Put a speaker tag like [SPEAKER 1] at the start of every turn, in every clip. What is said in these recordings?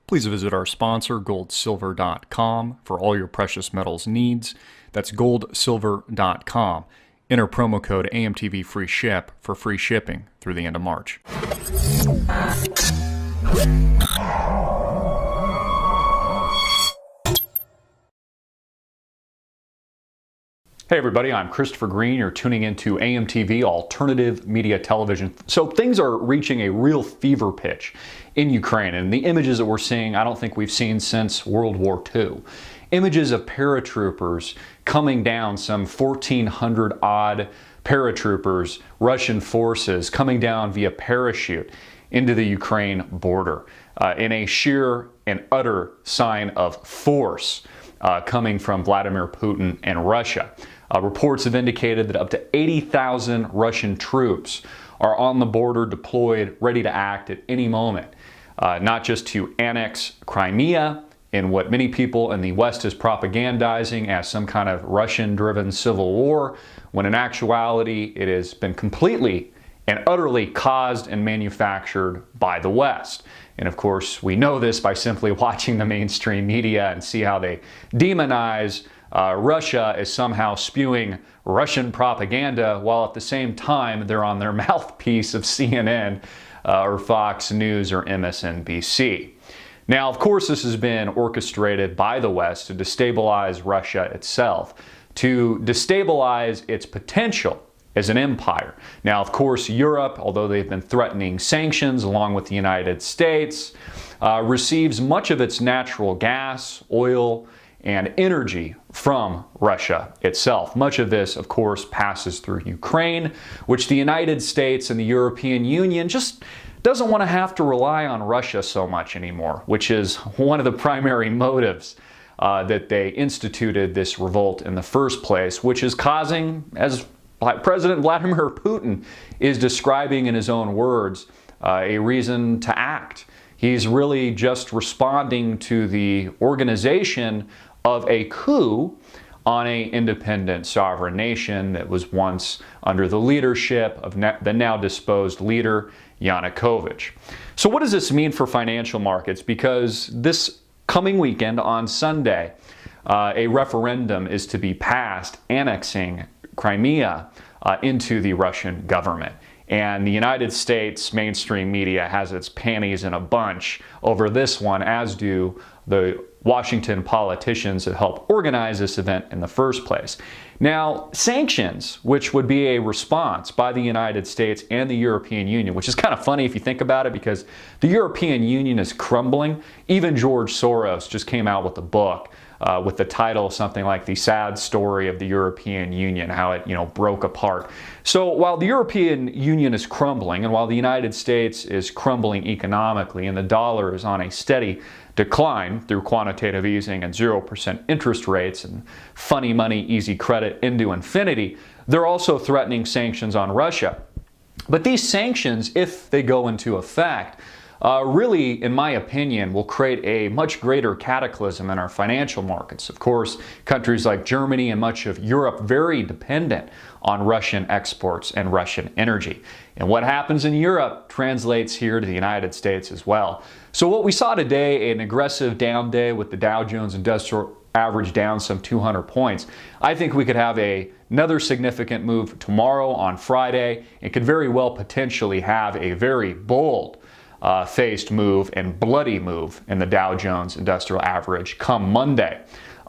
[SPEAKER 1] Please visit our sponsor, goldsilver.com, for all your precious metals needs. That's goldsilver.com. Enter promo code AMTV free ship for free shipping through the end of March. Hey everybody, I'm Christopher Green. You're tuning into AMTV, Alternative Media Television. So things are reaching a real fever pitch in Ukraine, and the images that we're seeing, I don't think we've seen since World War II. Images of paratroopers coming down, some 1,400 odd paratroopers, Russian forces coming down via parachute into the Ukraine border in a sheer and utter sign of force coming from Vladimir Putin and Russia. Reports have indicated that up to 80,000 Russian troops are on the border deployed, ready to act at any moment, not just to annex Crimea in what many people in the West is propagandizing as some kind of Russian-driven civil war, when in actuality it has been completely and utterly caused and manufactured by the West. And of course, we know this by simply watching the mainstream media and see how they demonize Russia as somehow spewing Russian propaganda, while at the same time they're on their mouthpiece of CNN or Fox News or MSNBC. Now, of course, this has been orchestrated by the West to destabilize Russia itself, to destabilize its potential as an empire. Now, of course, Europe, although they've been threatening sanctions along with the United States, receives much of its natural gas, oil, and energy from Russia itself. Much of this, of course, passes through Ukraine, which the United States and the European Union just doesn't want to have to rely on Russia so much anymore, which is one of the primary motives that they instituted this revolt in the first place, which is causing, as President Vladimir Putin is describing in his own words, a reason to act. He's really just responding to the organization of a coup on an independent sovereign nation that was once under the leadership of the now disposed leader Yanukovych. So what does this mean for financial markets? Because this coming weekend on Sunday, a referendum is to be passed annexing Crimea into the Russian government. And the United States mainstream media has its panties in a bunch over this one, as do the Washington politicians that helped organize this event in the first place. Now, sanctions, which would be a response by the United States and the European Union, which is kind of funny if you think about it, because the European Union is crumbling. Even George Soros just came out with a book with the title something like The Sad Story of the European Union, how it, broke apart. So while the European Union is crumbling, and while the United States is crumbling economically, and the dollar is on a steady decline through quantitative easing and 0% interest rates and funny money, easy credit into infinity, they're also threatening sanctions on Russia. But these sanctions, if they go into effect, really, in my opinion, will create a much greater cataclysm in our financial markets. Of course, countries like Germany and much of Europe very dependent on Russian exports and Russian energy. And what happens in Europe translates here to the United States as well. So what we saw today, an aggressive down day with the Dow Jones Industrial Average down some 200 points. I think we could have another significant move tomorrow on Friday. It could very well potentially have a very bold faced move and bloody move in the Dow Jones Industrial Average come Monday.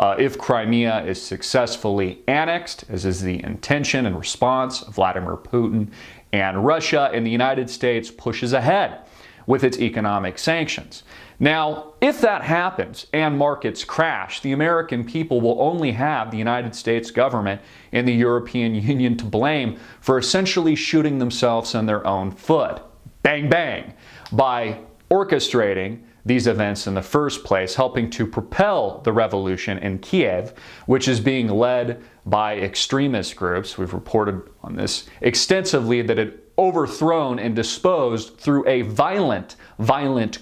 [SPEAKER 1] If Crimea is successfully annexed, as is the intention and response of Vladimir Putin, and Russia and the United States pushes ahead with its economic sanctions. Now, if that happens and markets crash, the American people will only have the United States government and the European Union to blame for essentially shooting themselves in their own foot. Bang, bang, by orchestrating these events in the first place, helping to propel the revolution in Kiev, which is being led by extremist groups. We've reported on this extensively, that it overthrown and disposed through a violent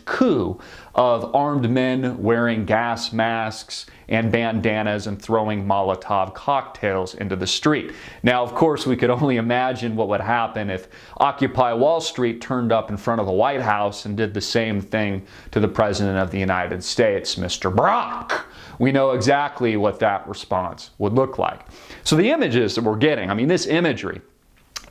[SPEAKER 1] coup of armed men wearing gas masks and bandanas and throwing Molotov cocktails into the street. Now, of course, we could only imagine what would happen if Occupy Wall Street turned up in front of the White House and did the same thing to the President of the United States, Mr. Brock. We know exactly what that response would look like. So the images that we're getting, I mean, this imagery,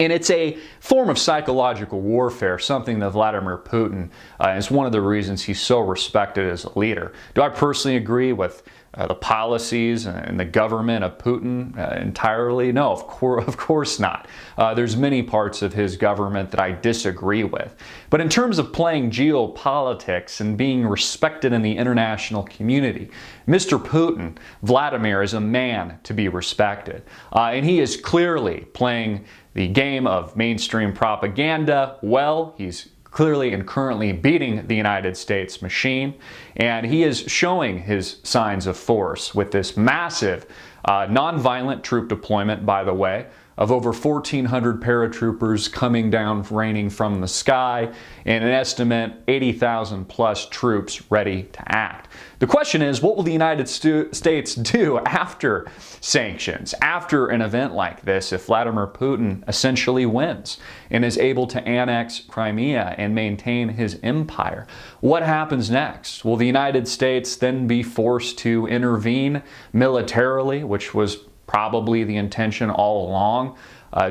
[SPEAKER 1] and it's a form of psychological warfare, something that Vladimir Putin is one of the reasons he's so respected as a leader. Do I personally agree with the policies and the government of Putin entirely? No, of course not. There's many parts of his government that I disagree with. But in terms of playing geopolitics and being respected in the international community, Mr. Putin, Vladimir, is a man to be respected. And he is clearly playing the game of mainstream propaganda well. He's clearly and currently beating the United States machine, and he is showing his signs of force with this massive nonviolent troop deployment, by the way, of over 1,400 paratroopers coming down, raining from the sky, and an estimate 80,000 plus troops ready to act. The question is, what will the United States do after sanctions, after an event like this, if Vladimir Putin essentially wins and is able to annex Crimea and maintain his empire? What happens next? Will the United States then be forced to intervene militarily, which was probably the intention all along,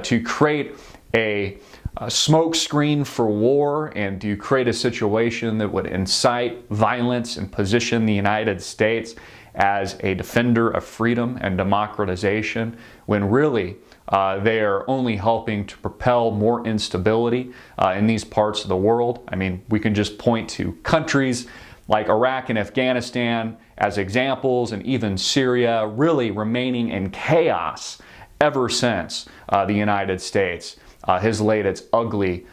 [SPEAKER 1] to create a smoke screen for war and to create a situation that would incite violence and position the United States as a defender of freedom and democratization, when really they are only helping to propel more instability in these parts of the world? I mean, we can just point to countries like Iraq and Afghanistan as examples, and even Syria really remaining in chaos ever since the United States has laid its ugly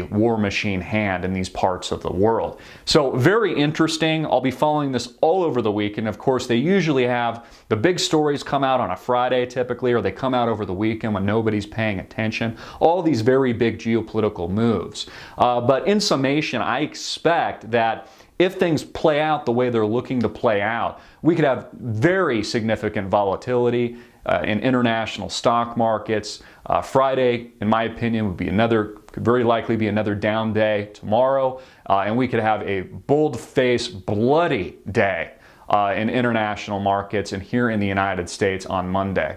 [SPEAKER 1] war machine hand in these parts of the world. So very interesting. I'll be following this all over the weekend. Of course, they usually have the big stories come out on a Friday typically, or they come out over the weekend when nobody's paying attention. All these very big geopolitical moves. But in summation, I expect that if things play out the way they're looking to play out, we could have very significant volatility in international stock markets. Friday, in my opinion, could very likely be another down day tomorrow, and we could have a bold-faced, bloody day in international markets and here in the United States on Monday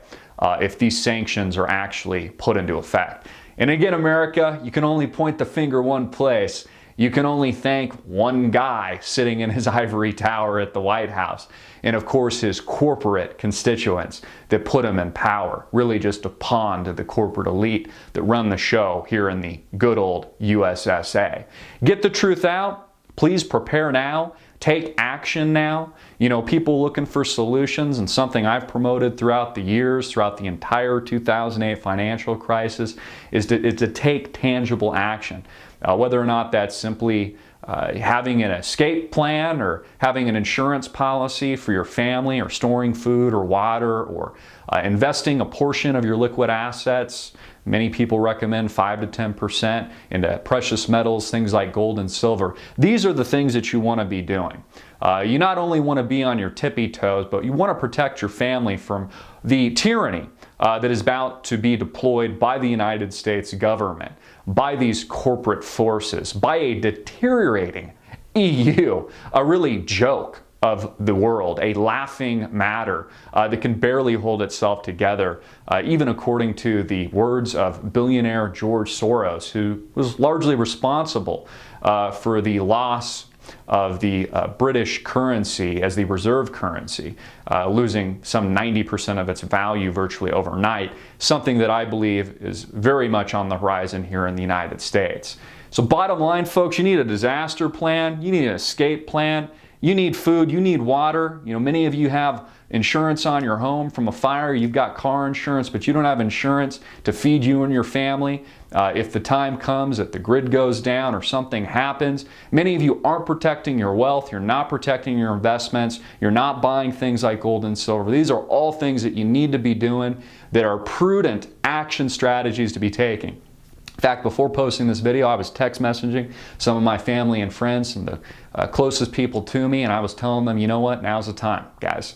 [SPEAKER 1] if these sanctions are actually put into effect. And again, America, you can only point the finger one place. You can only thank one guy sitting in his ivory tower at the White House, and of course his corporate constituents that put him in power, really just a pawn to the corporate elite that run the show here in the good old USSA. Get the truth out. Please prepare now. Take action now. You know, people looking for solutions, and something I've promoted throughout the years, throughout the entire 2008 financial crisis, is to take tangible action. Whether or not that's simply having an escape plan, or having an insurance policy for your family, or storing food or water, or investing a portion of your liquid assets. Many people recommend 5 to 10% into precious metals, things like gold and silver. These are the things that you want to be doing. You not only want to be on your tippy toes, but you want to protect your family from the tyranny that is about to be deployed by the United States government, by these corporate forces, by a deteriorating EU, a really joke of the world, a laughing matter that can barely hold itself together, even according to the words of billionaire George Soros, who was largely responsible for the loss of the British currency as the reserve currency, losing some 90% of its value virtually overnight, something that I believe is very much on the horizon here in the United States. So bottom line, folks, you need a disaster plan, you need an escape plan, you need food, you need water. You know, many of you have insurance on your home from a fire, you've got car insurance, but you don't have insurance to feed you and your family. If the time comes that the grid goes down or something happens, many of you aren't protecting your wealth, you're not protecting your investments, you're not buying things like gold and silver. These are all things that you need to be doing that are prudent action strategies to be taking. In fact, before posting this video, I was text messaging some of my family and friends and the closest people to me, and I was telling them, you know what, now's the time, guys.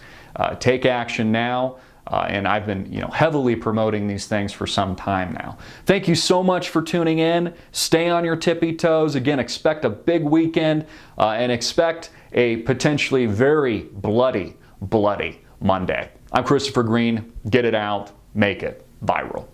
[SPEAKER 1] Take action now. And I've been, heavily promoting these things for some time now. Thank you so much for tuning in. Stay on your tippy toes. Again, expect a big weekend and expect a potentially very bloody Monday. I'm Christopher Green. Get it out. Make it viral.